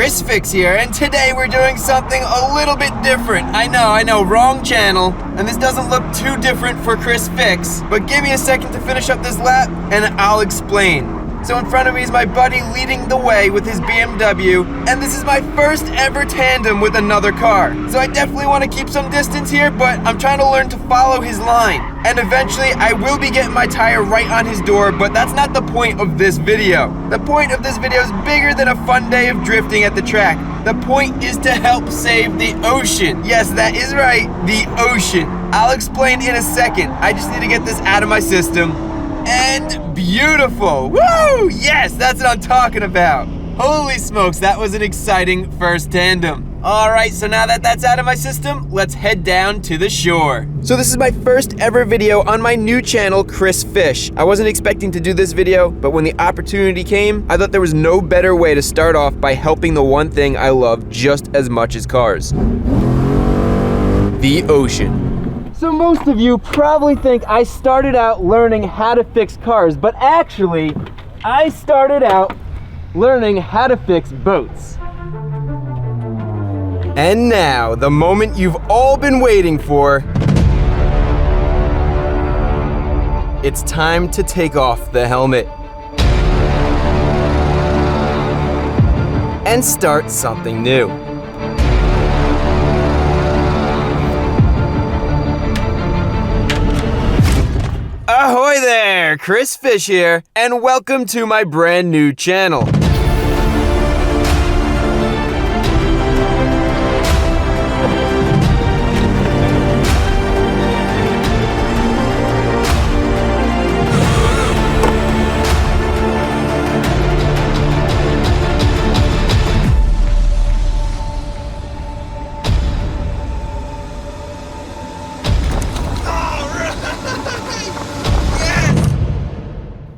ChrisFix here, and today we're doing something a little bit different. I know, wrong channel, and this doesn't look too different for ChrisFix, but give me a second to finish up this lap, and I'll explain. So in front of me is my buddy leading the way with his BMW, and this is my first ever tandem with another car. So I definitely want to keep some distance here, but I'm trying to learn to follow his line. And eventually I will be getting my tire right on his door, but that's not the point of this video. The point of this video is bigger than a fun day of drifting at the track. The point is to help save the ocean. Yes, that is right, the ocean. I'll explain in a second. I just need to get this out of my system. And beautiful! Woo! Yes, that's what I'm talking about. Holy smokes, that was an exciting first tandem. All right, so now that that's out of my system, let's head down to the shore. So this is my first ever video on my new channel, ChrisFish. I wasn't expecting to do this video, but when the opportunity came, I thought there was no better way to start off by helping the one thing I love just as much as cars: the ocean. So most of you probably think I started out learning how to fix cars, but actually, I started out learning how to fix boats. And now, the moment you've all been waiting for. It's time to take off the helmet. And start something new. Ahoy there, ChrisFish here, and welcome to my brand new channel.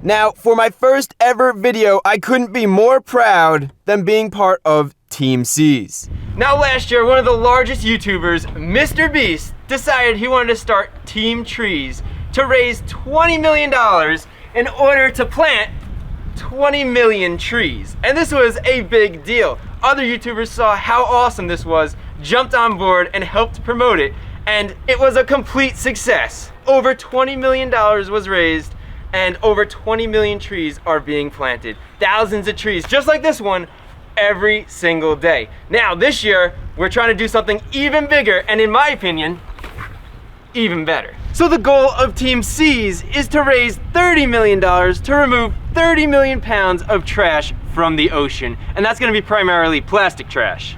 Now, for my first ever video, I couldn't be more proud than being part of Teamseas. Now, last year, one of the largest YouTubers, Mr. Beast, decided he wanted to start Team Trees to raise $20 million in order to plant 20 million trees. And this was a big deal. Other YouTubers saw how awesome this was, jumped on board, and helped promote it. And it was a complete success. Over $20 million was raised, and over 20 million trees are being planted. Thousands of trees, just like this one, every single day. Now, this year, we're trying to do something even bigger, and in my opinion, even better. So the goal of Teamseas is to raise $30 million to remove 30 million pounds of trash from the ocean, and that's gonna be primarily plastic trash.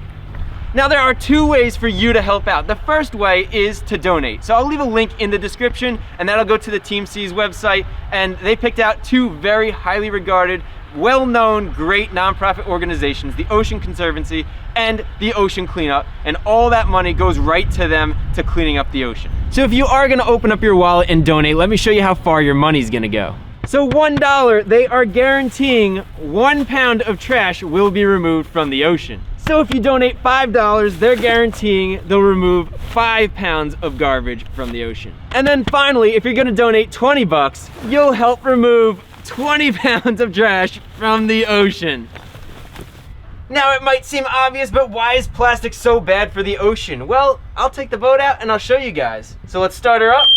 Now, there are two ways for you to help out. The first way is to donate. So I'll leave a link in the description, and that'll go to the Teamseas website, and they picked out two very highly regarded, well-known, great nonprofit organizations, the Ocean Conservancy and the Ocean Cleanup, and all that money goes right to them to cleaning up the ocean. So if you are gonna open up your wallet and donate, let me show you how far your money's gonna go. So $1, they are guaranteeing 1 pound of trash will be removed from the ocean. So if you donate $5, they're guaranteeing they'll remove 5 pounds of garbage from the ocean. And then finally, if you're gonna donate $20, you'll help remove 20 pounds of trash from the ocean. Now, it might seem obvious, but why is plastic so bad for the ocean? Well, I'll take the boat out and I'll show you guys. So let's start her up.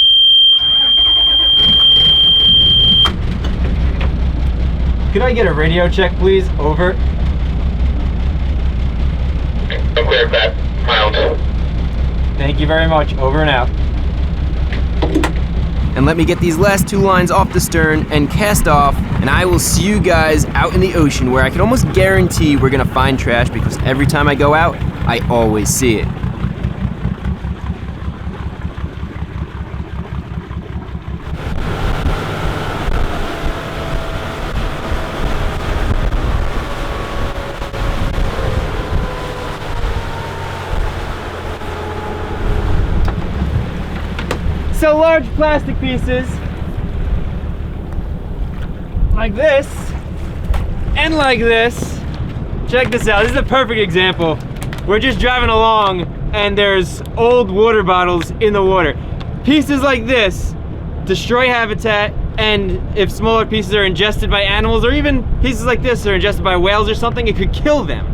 Could I get a radio check, please? Over. Clear, Pat. Miles. Thank you very much. Over and out. And let me get these last two lines off the stern and cast off, and I will see you guys out in the ocean, where I can almost guarantee we're gonna find trash, because every time I go out, I always see it. So large plastic pieces like this and like this. Check this out. This is a perfect example. We're just driving along and there's old water bottles in the water. Pieces like this destroy habitat, and if smaller pieces are ingested by animals, or even pieces like this are ingested by whales or something, it could kill them.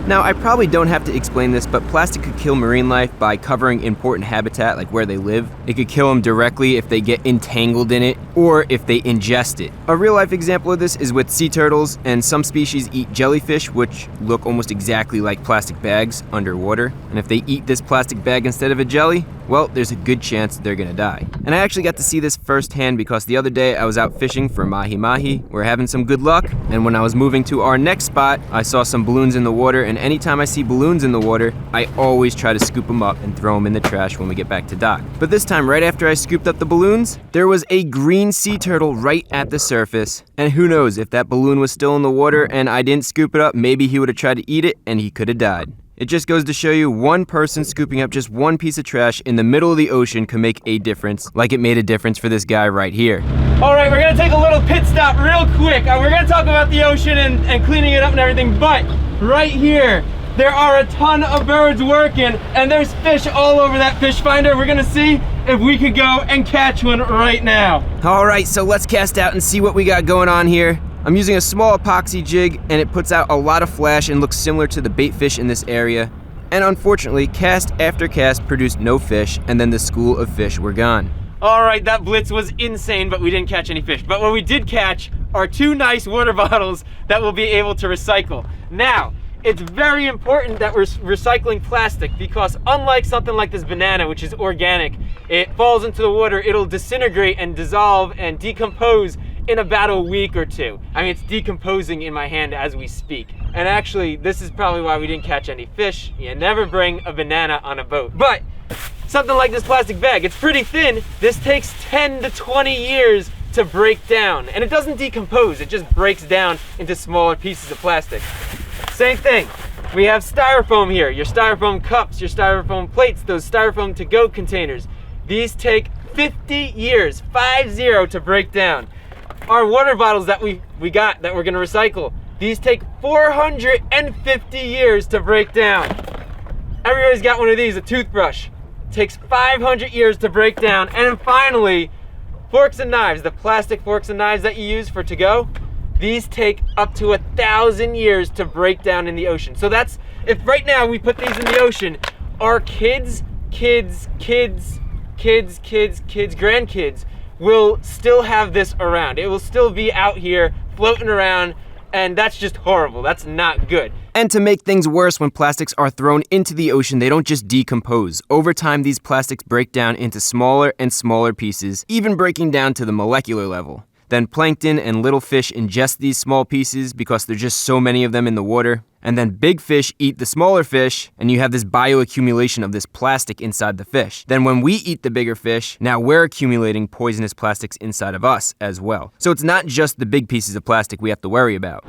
Now, I probably don't have to explain this, but plastic could kill marine life by covering important habitat like where they live. It could kill them directly if they get entangled in it or if they ingest it. A real-life example of this is with sea turtles, and some species eat jellyfish, which look almost exactly like plastic bags underwater. And if they eat this plastic bag instead of a jelly, well, there's a good chance they're gonna die. And I actually got to see this firsthand because the other day I was out fishing for mahi-mahi. We're having some good luck, and when I was moving to our next spot, I saw some balloons in the water, and anytime I see balloons in the water, I always try to scoop them up and throw them in the trash when we get back to dock. But this time, right after I scooped up the balloons, there was a green sea turtle right at the surface. And who knows, if that balloon was still in the water and I didn't scoop it up, maybe he would have tried to eat it and he could have died. It just goes to show you one person scooping up just one piece of trash in the middle of the ocean can make a difference, like it made a difference for this guy right here. All right, we're gonna take a little pit stop real quick. We're gonna talk about the ocean and cleaning it up and everything, but right here, there are a ton of birds working, and there's fish all over that fish finder. We're gonna see if we could go and catch one right now. All right, so let's cast out and see what we got going on here. I'm using a small epoxy jig, and it puts out a lot of flash and looks similar to the bait fish in this area. And unfortunately, cast after cast produced no fish, and then the school of fish were gone. All right, that blitz was insane, but we didn't catch any fish. But what we did catch are 2 nice water bottles that we'll be able to recycle. Now, it's very important that we're recycling plastic because unlike something like this banana, which is organic, it falls into the water, it'll disintegrate and dissolve and decompose in about a week or 2. I mean, it's decomposing in my hand as we speak. And actually, this is probably why we didn't catch any fish. You never bring a banana on a boat. But something like this plastic bag, it's pretty thin. This takes 10 to 20 years to break down. And it doesn't decompose, it just breaks down into smaller pieces of plastic. Same thing, we have styrofoam here, your styrofoam cups, your styrofoam plates, those styrofoam to-go containers. These take 50 years, 50, to break down. Our water bottles that we got that we're gonna recycle, these take 450 years to break down. Everybody's got one of these, a toothbrush. Takes 500 years to break down. And then finally, forks and knives, the plastic forks and knives that you use for to-go, these take up to 1,000 years to break down in the ocean. So that's, if right now we put these in the ocean, our kids, grandkids will still have this around. It will still be out here floating around, and that's just horrible. That's not good. And to make things worse, when plastics are thrown into the ocean, they don't just decompose. Over time, these plastics break down into smaller and smaller pieces, even breaking down to the molecular level. Then plankton and little fish ingest these small pieces because there's just so many of them in the water. And then big fish eat the smaller fish, and you have this bioaccumulation of this plastic inside the fish. Then when we eat the bigger fish, now we're accumulating poisonous plastics inside of us as well. So it's not just the big pieces of plastic we have to worry about.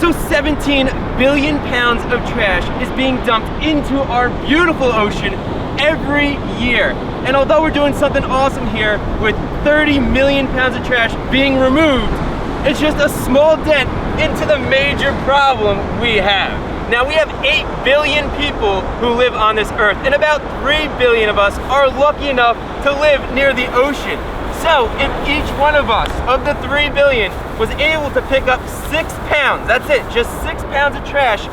So 17 billion pounds of trash is being dumped into our beautiful ocean every year. And although we're doing something awesome here with 30 million pounds of trash being removed, it's just a small dent into the major problem we have. Now, we have 8 billion people who live on this earth, and about 3 billion of us are lucky enough to live near the ocean. So if each one of us, of the 3 billion, was able to pick up 6 pounds, that's it, just 6 pounds of trash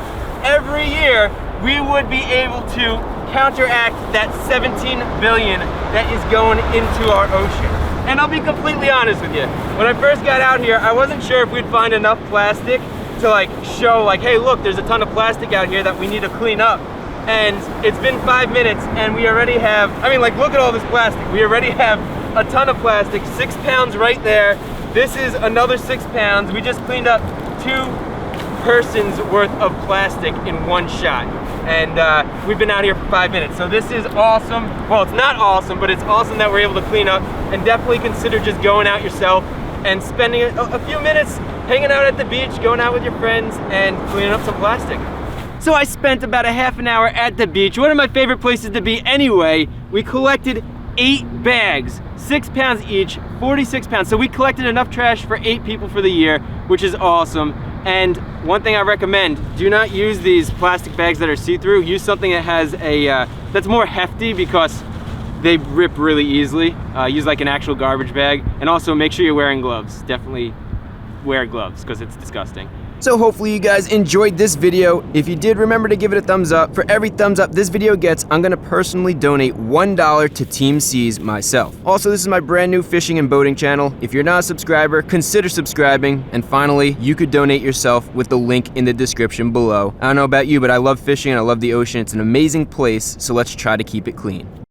every year, we would be able to counteract that 17 billion that is going into our ocean. And I'll be completely honest with you, when I first got out here, I wasn't sure if we'd find enough plastic to show hey, look, there's a ton of plastic out here that we need to clean up. And it's been 5 minutes and we already have, look at all this plastic. We already have a ton of plastic, 6 pounds right there. This is another 6 pounds. We just cleaned up 2 persons worth of plastic in one shot. And we've been out here for 5 minutes. So this is awesome. Well, it's not awesome, but it's awesome that we're able to clean up. And definitely consider just going out yourself and spending a few minutes hanging out at the beach, going out with your friends and cleaning up some plastic. So I spent about a half an hour at the beach, one of my favorite places to be anyway. We collected 8 bags, 6 pounds each, 46 pounds. So we collected enough trash for 8 people for the year, which is awesome. And one thing I recommend, do not use these plastic bags that are see-through. Use something that has that's more hefty because they rip really easily. Use an actual garbage bag. And also make sure you're wearing gloves. Definitely wear gloves because it's disgusting. So hopefully you guys enjoyed this video. If you did, remember to give it a thumbs up. For every thumbs up this video gets, I'm gonna personally donate $1 to Teamseas myself. Also, this is my brand new fishing and boating channel. If you're not a subscriber, consider subscribing. And finally, you could donate yourself with the link in the description below. I don't know about you, but I love fishing and I love the ocean. It's an amazing place, so let's try to keep it clean.